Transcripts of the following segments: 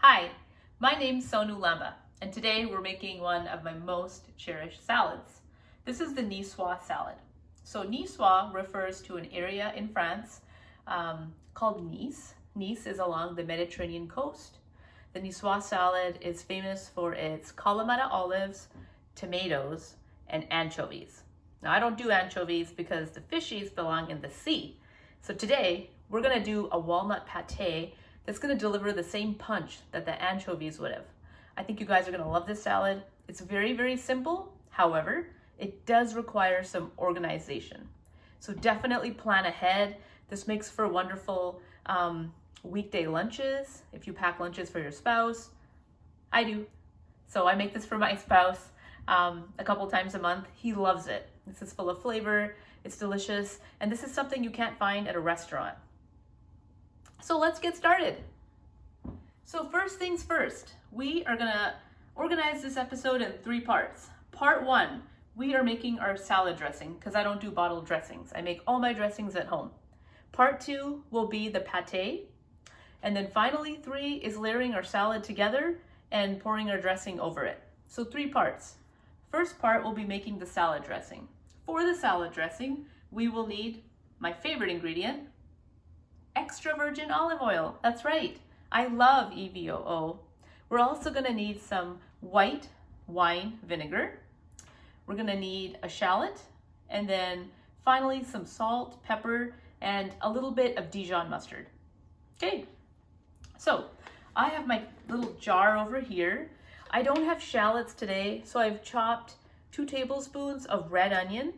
Hi, my name's Salut, and today we're making one of my most cherished salads. This is the Nicoise salad. So Nicoise refers to an area in France called Nice. Nice is along the Mediterranean coast. The Nicoise salad is famous for its Kalamata olives, tomatoes, and anchovies. Now I don't do anchovies because the fishies belong in the sea. So today we're gonna do a walnut pate that's gonna deliver the same punch that the anchovies would have. I think you guys are gonna love this salad. It's very, very simple. However, it does require some organization. So definitely plan ahead. This makes for wonderful weekday lunches. If you pack lunches for your spouse, I do. So I make this for my spouse a couple times a month. He loves it. This is full of flavor, it's delicious, and this is something you can't find at a restaurant. So let's get started. So first things first, we are gonna organize this episode in 3 parts. Part 1, we are making our salad dressing because I don't do bottled dressings. I make all my dressings at home. Part 2 will be the pate. And then finally 3 is layering our salad together and pouring our dressing over it. So 3 parts. First part will be making the salad dressing. For the salad dressing, we will need my favorite ingredient, extra virgin olive oil. That's right, I love EVOO. We're also gonna need some white wine vinegar. We're gonna need a shallot, and then finally some salt, pepper, and a little bit of Dijon mustard. Okay, so I have my little jar over here. I don't have shallots today, so I've chopped 2 tablespoons of red onion.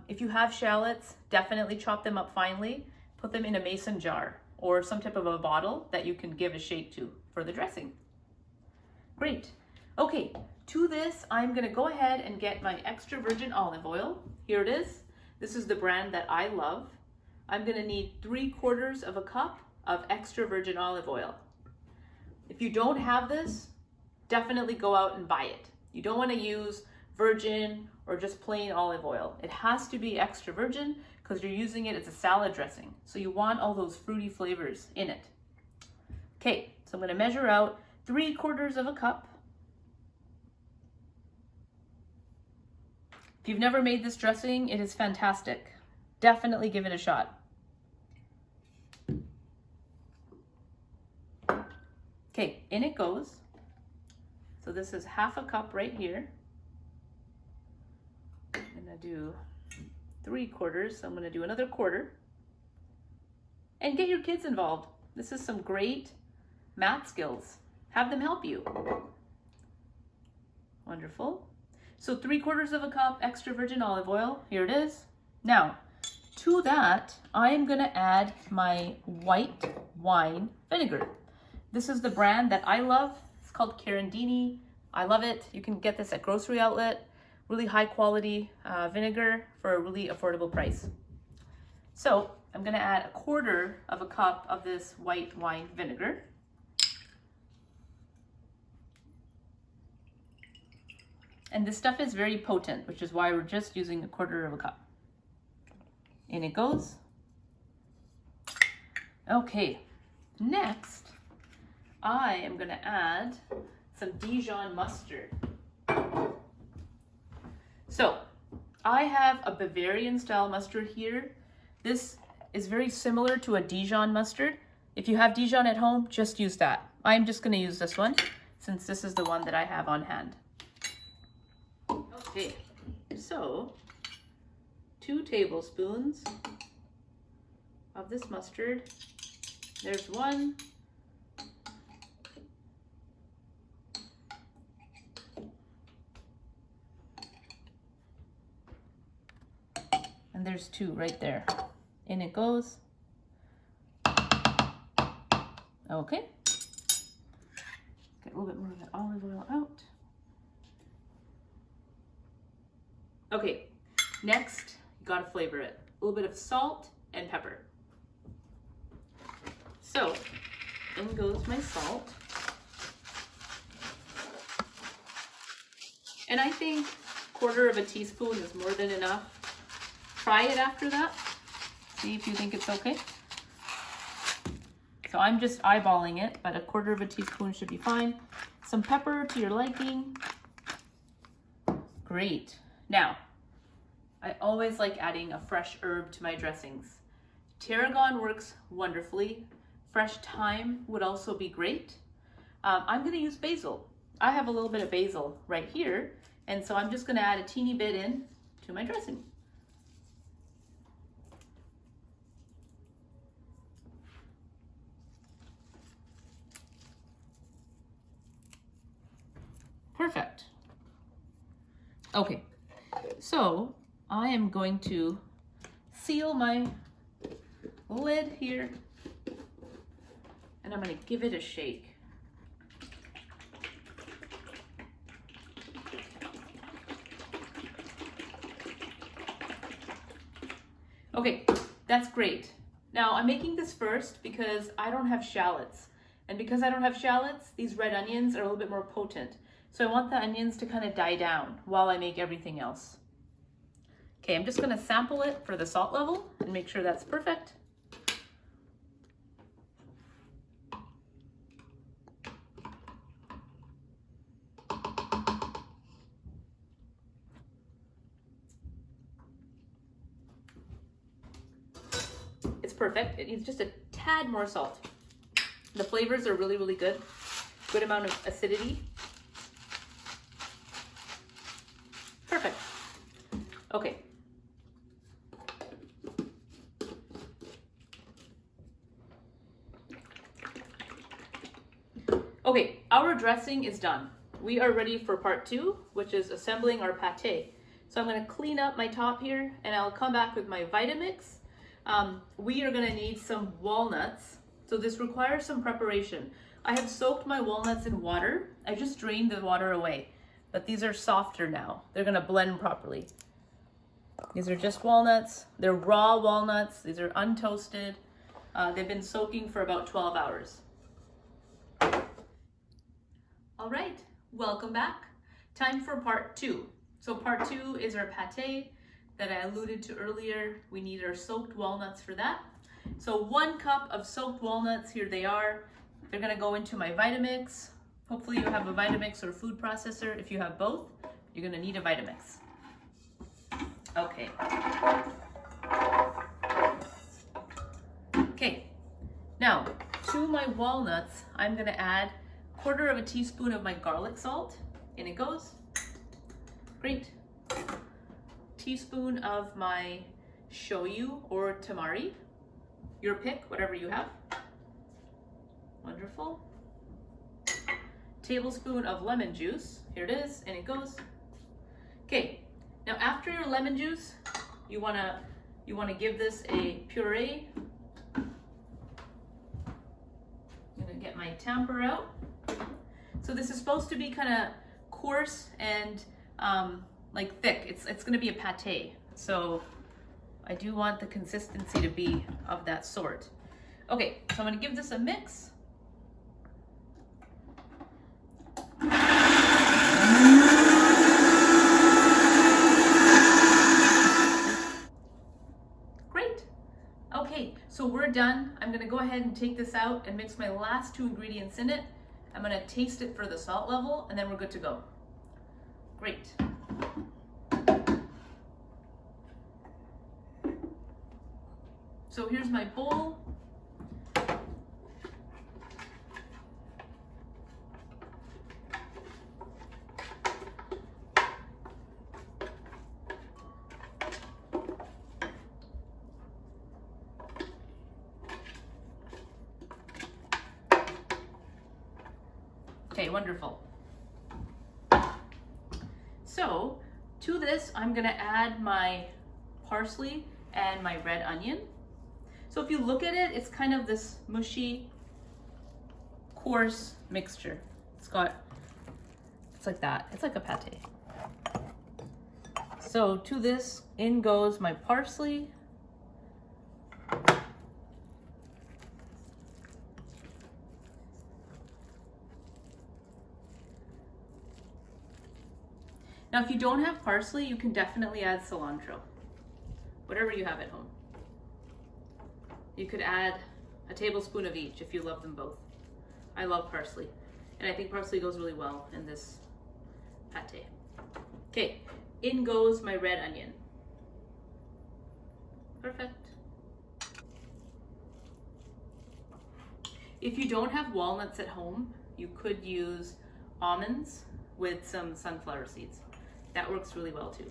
If you have shallots, definitely chop them up finely. Put them in a mason jar or some type of a bottle that you can give a shake to for the dressing. Great. Okay, to this, I'm gonna go ahead and get my extra virgin olive oil. Here it is. This is the brand that I love. I'm gonna need 3/4 of a cup of extra virgin olive oil. If you don't have this, definitely go out and buy it. You don't want to use virgin or just plain olive oil. It has to be extra virgin because you're using it as a salad dressing. So you want all those fruity flavors in it. Okay, so I'm going to measure out 3/4 of a cup. If you've never made this dressing, it is fantastic. Definitely give it a shot. Okay, in it goes. So this is 1/2 cup right here. I'm gonna do 3/4, so I'm gonna do another 1/4. And get your kids involved. This is some great math skills. Have them help you. Wonderful. So 3/4 of a cup extra virgin olive oil, here it is. Now, to that, I am gonna add my white wine vinegar. This is the brand that I love. It's called Carandini. I love it. You can get this at grocery outlet. Really high quality vinegar for a really affordable price. So I'm gonna add 1/4 of a cup of this white wine vinegar. And this stuff is very potent, which is why we're just using 1/4 of a cup. In it goes. Okay, next, I am gonna add some Dijon mustard. So I have a Bavarian style mustard here. This is very similar to a Dijon mustard. If you have Dijon at home, just use that. I'm just gonna use this one since this is the one that I have on hand. Okay, so 2 tablespoons of this mustard. There's 1. And there's 2 right there. In it goes. Okay. Get a little bit more of that olive oil out. Okay, next, you gotta flavor it. A little bit of salt and pepper. So, in goes my salt. And I think 1/4 teaspoon is more than enough. Try it after that. See if you think it's okay. So I'm just eyeballing it, but a quarter of a teaspoon should be fine. Some pepper to your liking. Great. Now, I always like adding a fresh herb to my dressings. Tarragon works wonderfully. Fresh thyme would also be great. I'm going to use basil. I have a little bit of basil right here, and so I'm just going to add a teeny bit in to my dressing. Perfect. Okay, so I am going to seal my lid here, and I'm going to give it a shake. Okay, that's great. Now I'm making this first because I don't have shallots. And because I don't have shallots, these red onions are a little bit more potent. So I want the onions to kind of die down while I make everything else. Okay, I'm just gonna sample it for the salt level and make sure that's perfect. It's perfect. It needs just a tad more salt. The flavors are really, really good. Good amount of acidity. Perfect. Okay. Okay, our dressing is done. We are ready for part 2, which is assembling our pate. So I'm going to clean up my top here, and I'll come back with my Vitamix. We are going to need some walnuts. So this requires some preparation. I have soaked my walnuts in water. I just drained the water away, but these are softer now. They're going to blend properly. These are just walnuts. They're raw walnuts. These are untoasted. They've been soaking for about 12 hours. All right, welcome back. Time for part 2. So part 2 is our pate that I alluded to earlier. We need our soaked walnuts for that. So 1 cup of soaked walnuts, here they are. They're gonna go into my Vitamix. Hopefully you have a Vitamix or food processor. If you have both, you're gonna need a Vitamix. Okay. Okay, now to my walnuts, I'm gonna add 1/4 teaspoon of my garlic salt. In it goes. Great. Teaspoon of my shoyu or tamari. Your pick, whatever you have. Wonderful. Tablespoon of lemon juice. Here it is, and it goes. Okay, now after your lemon juice, you wanna give this a puree. I'm gonna get my tamper out. So this is supposed to be kind of coarse and like thick. It's gonna be a pate. So I do want the consistency to be of that sort. Okay, so I'm gonna give this a mix. Great. Okay, so we're done. I'm gonna go ahead and take this out and mix my last 2 ingredients in it. I'm gonna taste it for the salt level, and then we're good to go. Great. So here's my bowl. Okay, wonderful. So to this, I'm gonna add my parsley and my red onion. So if you look at it, it's kind of this mushy, coarse mixture. It's like that. It's like a pate. So to this, in goes my parsley. Now, if you don't have parsley, you can definitely add cilantro, whatever you have at home. You could add a tablespoon of each if you love them both. I love parsley, and I think parsley goes really well in this pate. Okay, in goes my red onion. Perfect. If you don't have walnuts at home, you could use almonds with some sunflower seeds. That works really well too.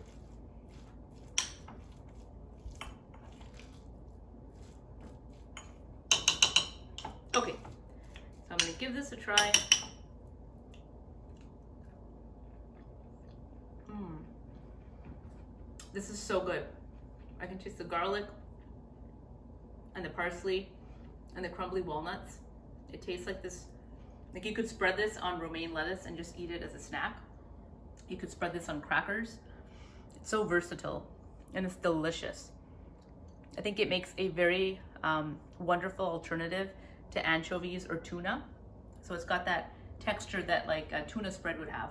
Okay, so I'm gonna give this a try. This is so good. I can taste the garlic and the parsley and the crumbly walnuts. It tastes like this, like you could spread this on romaine lettuce and just eat it as a snack. You could spread this on crackers. It's so versatile and it's delicious. I think it makes a very wonderful alternative to anchovies or tuna. So it's got that texture that like a tuna spread would have.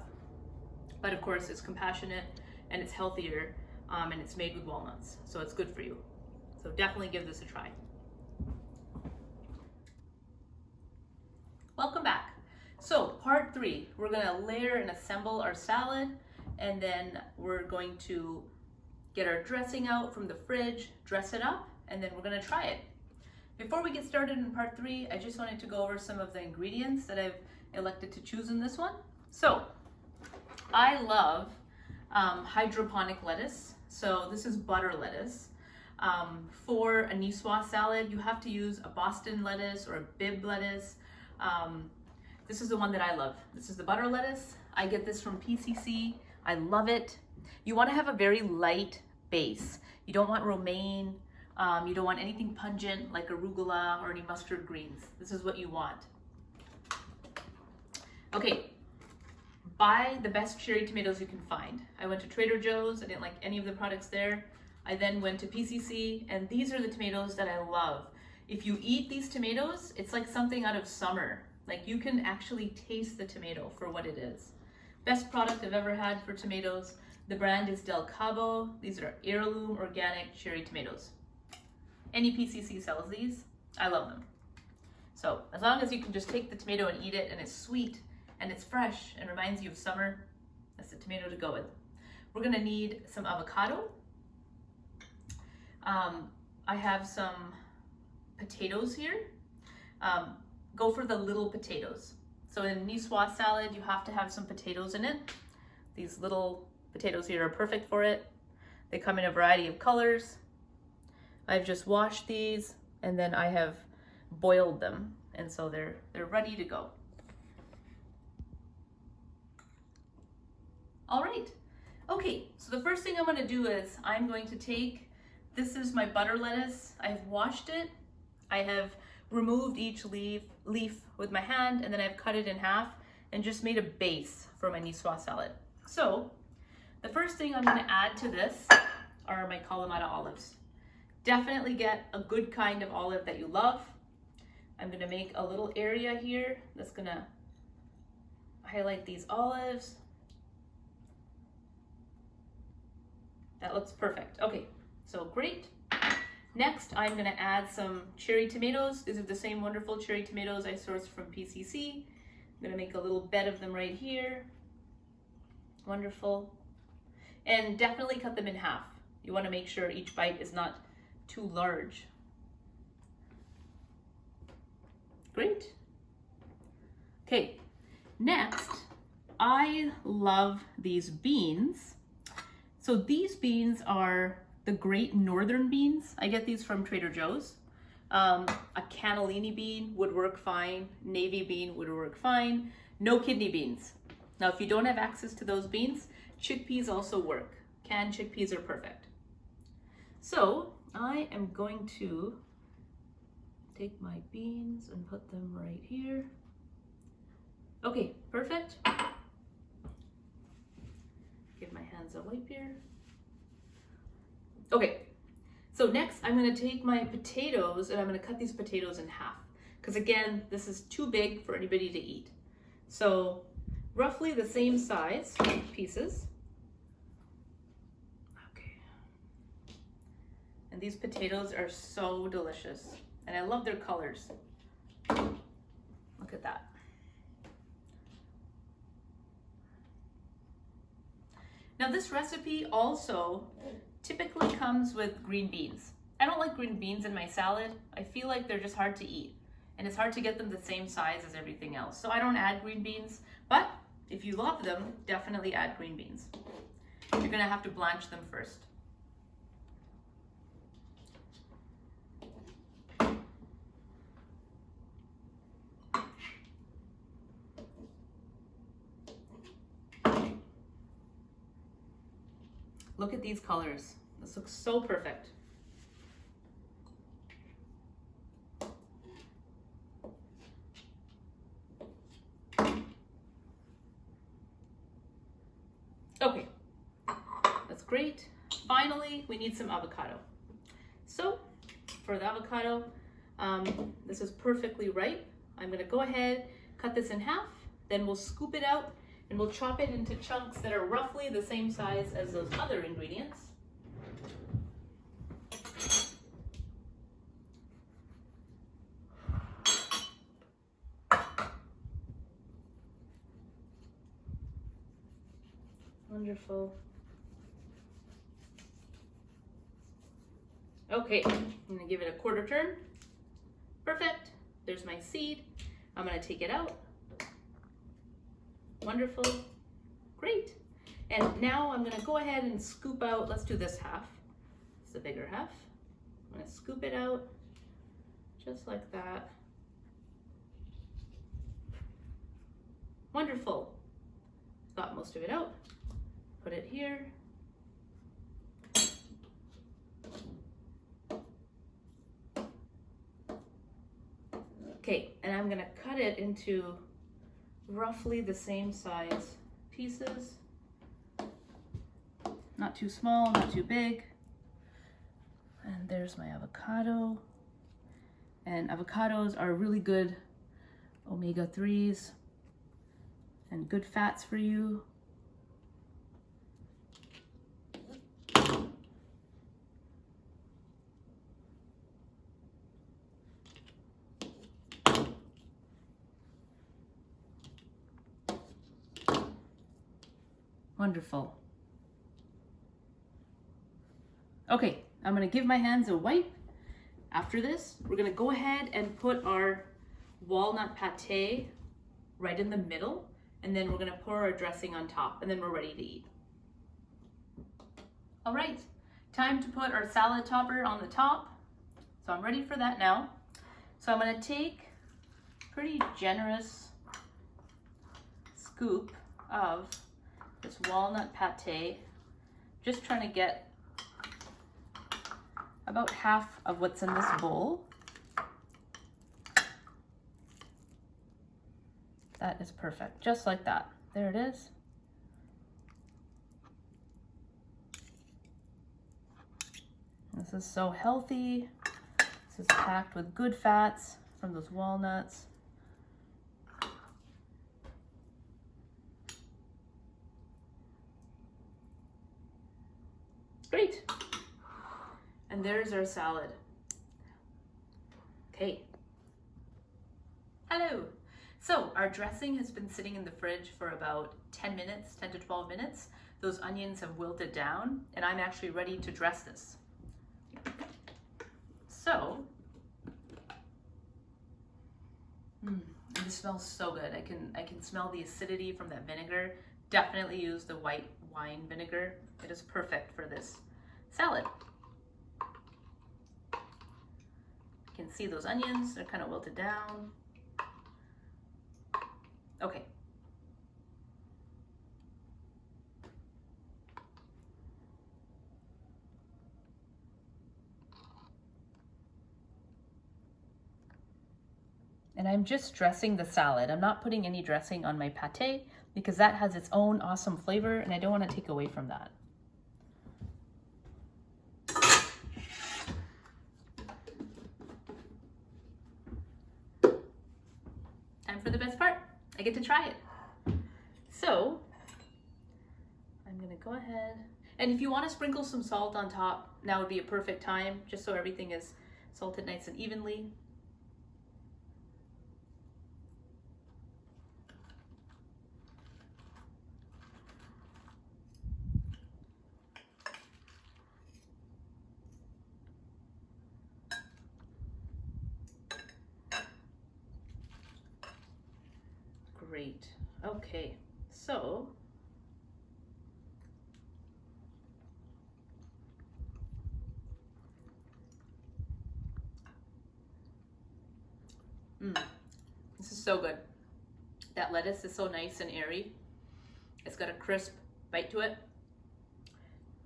But of course it's compassionate and it's healthier and it's made with walnuts. So it's good for you. So definitely give this a try. Welcome back. So part 3, we're gonna layer and assemble our salad, and then we're going to get our dressing out from the fridge, dress it up, and then we're gonna try it. Before we get started in part 3, I just wanted to go over some of the ingredients that I've elected to choose in this one. So I love hydroponic lettuce. So this is butter lettuce. For a Nicoise salad, you have to use a Boston lettuce or a Bib lettuce. This is the one that I love. This is the butter lettuce. I get this from PCC. I love it. You want to have a very light base. You don't want romaine. You don't want anything pungent like arugula or any mustard greens. This is what you want. Okay, buy the best cherry tomatoes you can find. I went to Trader Joe's. I didn't like any of the products there. I then went to PCC, and these are the tomatoes that I love. If you eat these tomatoes, it's like something out of summer. Like you can actually taste the tomato for what it is. Best product I've ever had for tomatoes. The brand is Del Cabo. These are heirloom organic cherry tomatoes. Any PCC sells these. I love them. So as long as you can just take the tomato and eat it and it's sweet and it's fresh and reminds you of summer, that's the tomato to go with. We're gonna need some avocado. I have some potatoes here. Go for the little potatoes. So in Nicoise salad, you have to have some potatoes in it. These little potatoes here are perfect for it. They come in a variety of colors. I've just washed these and then I have boiled them. And so they're ready to go. All right. Okay, so the first thing I'm gonna do is I'm going to take, this is my butter lettuce. I've washed it. I have removed each leaf with my hand, and then I've cut it in half and just made a base for my Nicoise salad. So the first thing I'm gonna add to this are my Kalamata olives. Definitely get a good kind of olive that you love. I'm gonna make a little area here that's gonna highlight these olives. That looks perfect. Okay, so great. Next, I'm gonna add some cherry tomatoes. These are the same wonderful cherry tomatoes I sourced from PCC. I'm gonna make a little bed of them right here. Wonderful. And definitely cut them in half. You wanna make sure each bite is not too large. Great. Okay, next, I love these beans. So these beans are the Great Northern beans. I get these from Trader Joe's. A cannellini bean would work fine. Navy bean would work fine. No kidney beans. Now, if you don't have access to those beans, chickpeas also work. Canned chickpeas are perfect. So I am going to take my beans and put them right here. Okay, perfect. Give my hands a wipe here. Okay, so next I'm gonna take my potatoes and I'm gonna cut these potatoes in half. Because again, this is too big for anybody to eat. So roughly the same size pieces. Okay. And these potatoes are so delicious. and I love their colors. Look at that. Now this recipe also typically comes with green beans. I don't like green beans in my salad. I feel like they're just hard to eat, and it's hard to get them the same size as everything else. So I don't add green beans, but if you love them, definitely add green beans. You're gonna have to blanch them first. Look at these colors. This looks so perfect. Okay, that's great. Finally, we need some avocado. So for the avocado, this is perfectly ripe. I'm gonna go ahead, cut this in half, then we'll scoop it out and we'll chop it into chunks that are roughly the same size as those other ingredients. Wonderful. Okay, I'm gonna give it a quarter turn. Perfect. There's my seed. I'm gonna take it out. Wonderful. Great. And now I'm gonna go ahead and scoop out, let's do this half. It's the bigger half. I'm gonna scoop it out just like that. Wonderful. Got most of it out. Put it here. Okay, and I'm gonna cut it into roughly the same size pieces. Not too small, not too big. And there's my avocado. And avocados are really good omega-3s and good fats for you. Wonderful. Okay, I'm gonna give my hands a wipe. After this, we're gonna go ahead and put our walnut pate right in the middle, and then we're gonna pour our dressing on top, and then we're ready to eat. All right, time to put our salad topper on the top. So I'm ready for that now. So I'm gonna take a pretty generous scoop of this walnut pate, just trying to get about half of what's in this bowl. That is perfect, just like that. There it is. This is so healthy. This is packed with good fats from those walnuts. Great. And there's our salad. Okay. Hello. So our dressing has been sitting in the fridge for about 10 minutes, 10 to 12 minutes. Those onions have wilted down, and I'm actually ready to dress this. So, this smells so good. I can smell the acidity from that vinegar. Definitely use the white wine vinegar. It is perfect for this salad. You can see those onions, they're kind of wilted down. Okay. And I'm just dressing the salad. I'm not putting any dressing on my pate because that has its own awesome flavor and I don't want to take away from that. Time for the best part. I get to try it. So I'm gonna go ahead, and if you want to sprinkle some salt on top, now would be a perfect time, just so everything is Salt it nice and evenly. Great. Okay, so this is so good. That lettuce is so nice and airy. It's got a crisp bite to it.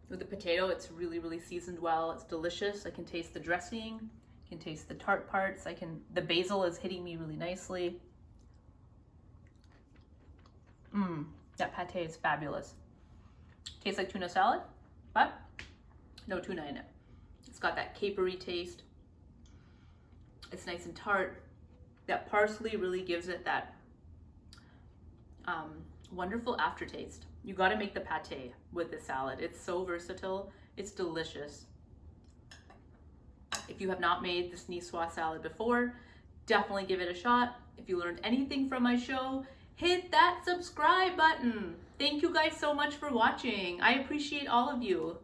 With the potato, it's really, really seasoned well. It's delicious. I can taste the dressing. I can taste the tart parts. The basil is hitting me really nicely. That pate is fabulous. Tastes like tuna salad, but no tuna in it. It's got that capery taste. It's nice and tart. That parsley really gives it that wonderful aftertaste. You got to make the pate with the salad. It's so versatile. It's delicious. If you have not made this Nicoise salad before, definitely give it a shot. If you learned anything from my show, hit that subscribe button. Thank you guys so much for watching. I appreciate all of you.